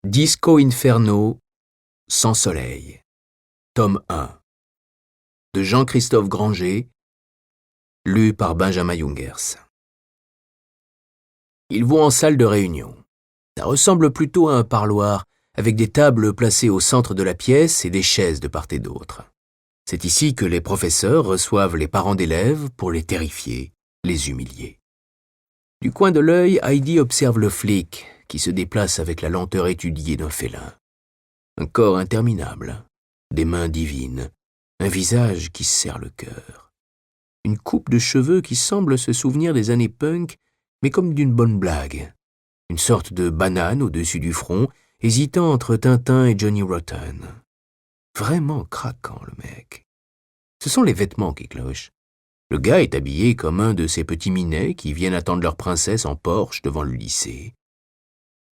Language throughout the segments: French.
Disco Inferno, Sans soleil, tome 1, de Jean-Christophe Granger, lu par Benjamin Jungers. Ils vont en salle de réunion. Ça ressemble plutôt à un parloir, avec des tables placées au centre de la pièce et des chaises de part et d'autre. C'est ici que les professeurs reçoivent les parents d'élèves pour les terrifier, les humilier. Du coin de l'œil, Heidi observe le flic, qui se déplace avec la lenteur étudiée d'un félin. Un corps interminable, des mains divines, un visage qui serre le cœur. Une coupe de cheveux qui semble se souvenir des années punk, mais comme d'une bonne blague. Une sorte de banane au-dessus du front, hésitant entre Tintin et Johnny Rotten. Vraiment craquant, le mec. Ce sont les vêtements qui clochent. Le gars est habillé comme un de ces petits minets qui viennent attendre leur princesse en Porsche devant le lycée.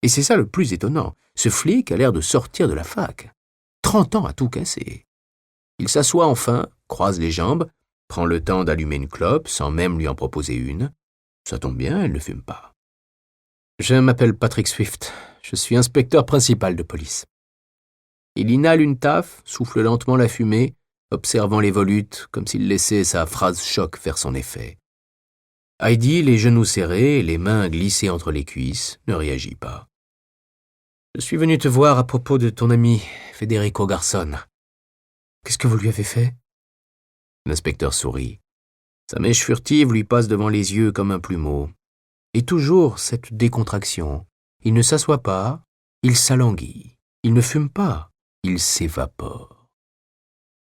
Et c'est ça le plus étonnant, ce flic a l'air de sortir de la fac. 30 ans à tout casser. Il s'assoit enfin, croise les jambes, prend le temps d'allumer une clope sans même lui en proposer une. Ça tombe bien, elle ne fume pas. Je m'appelle Patrick Swift, je suis inspecteur principal de police. Il inhale une taffe, souffle lentement la fumée, observant les volutes comme s'il laissait sa phrase choc faire son effet. Heidi, les genoux serrés et les mains glissées entre les cuisses, ne réagit pas. « Je suis venu te voir à propos de ton ami Federico Garçon. Qu'est-ce que vous lui avez fait ?» L'inspecteur sourit. Sa mèche furtive lui passe devant les yeux comme un plumeau. Et toujours cette décontraction. Il ne s'assoit pas, il s'alanguit. Il ne fume pas, il s'évapore.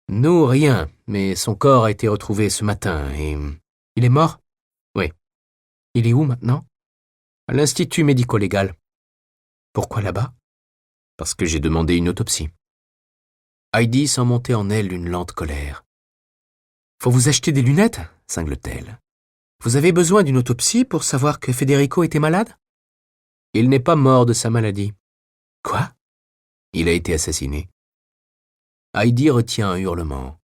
Nous, rien, mais son corps a été retrouvé ce matin et... Il est mort ? Oui. Il est où maintenant ? À l'Institut médico-légal. Pourquoi là-bas ? Parce que j'ai demandé une autopsie. Heidi sent monter en elle une lente colère. Faut vous acheter des lunettes ? Cingle-t-elle. Vous avez besoin d'une autopsie pour savoir que Federico était malade ? Il n'est pas mort de sa maladie. Quoi ? Il a été assassiné. Heidi retient un hurlement.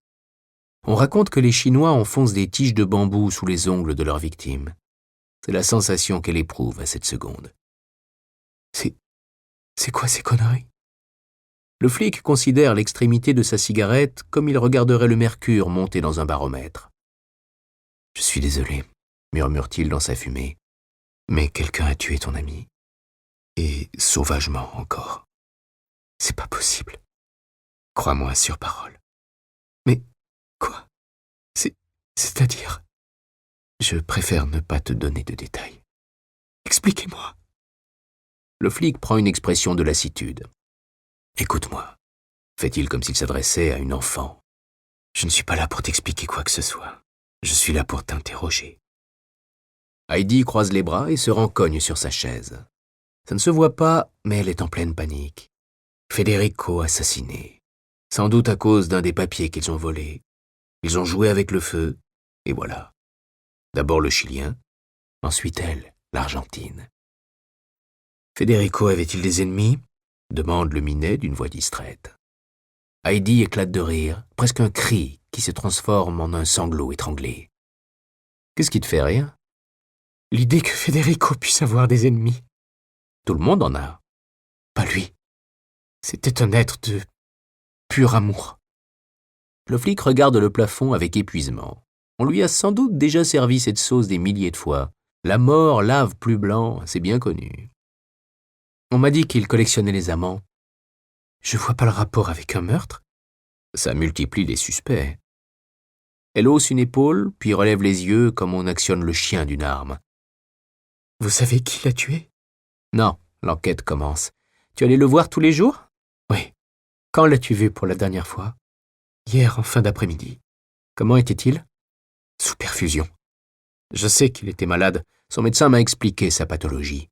On raconte que les Chinois enfoncent des tiges de bambou sous les ongles de leurs victimes. C'est la sensation qu'elle éprouve à cette seconde. C'est quoi ces conneries ? Le flic considère l'extrémité de sa cigarette comme il regarderait le mercure monter dans un baromètre. « Je suis désolé », murmure-t-il dans sa fumée, « mais quelqu'un a tué ton ami. Et sauvagement encore. C'est pas possible. Crois-moi sur parole. » Mais quoi ? C'est-à-dire ? Je préfère ne pas te donner de détails. Expliquez-moi. Le flic prend une expression de lassitude. Écoute-moi, fait-il comme s'il s'adressait à une enfant. Je ne suis pas là pour t'expliquer quoi que ce soit. Je suis là pour t'interroger. Heidi croise les bras et se rencogne sur sa chaise. Ça ne se voit pas, mais elle est en pleine panique. Federico assassiné. Sans doute à cause d'un des papiers qu'ils ont volés. Ils ont joué avec le feu, et voilà. D'abord le Chilien, ensuite elle, l'Argentine. Federico avait-il des ennemis ? Demande le minet d'une voix distraite. Heidi éclate de rire, presque un cri qui se transforme en un sanglot étranglé. Qu'est-ce qui te fait rire ? L'idée que Federico puisse avoir des ennemis. Tout le monde en a. Pas lui. C'était un être de pur amour. Le flic regarde le plafond avec épuisement. On lui a sans doute déjà servi cette sauce des milliers de fois. La mort lave plus blanc, c'est bien connu. On m'a dit qu'il collectionnait les amants. Je vois pas le rapport avec un meurtre. Ça multiplie les suspects. Elle hausse une épaule, puis relève les yeux comme on actionne le chien d'une arme. Vous savez qui l'a tué ? Non, l'enquête commence. Tu allais le voir tous les jours ? Oui. Quand l'as-tu vu pour la dernière fois ? Hier, en fin d'après-midi. Comment était-il ? Sous perfusion. Je sais qu'il était malade. Son médecin m'a expliqué sa pathologie.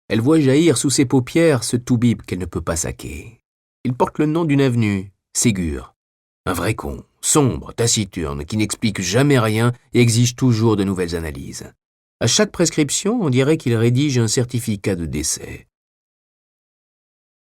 Elle voit jaillir sous ses paupières ce toubib qu'elle ne peut pas saquer. Il porte le nom d'une avenue, Ségur. Un vrai con, sombre, taciturne, qui n'explique jamais rien et exige toujours de nouvelles analyses. À chaque prescription, on dirait qu'il rédige un certificat de décès.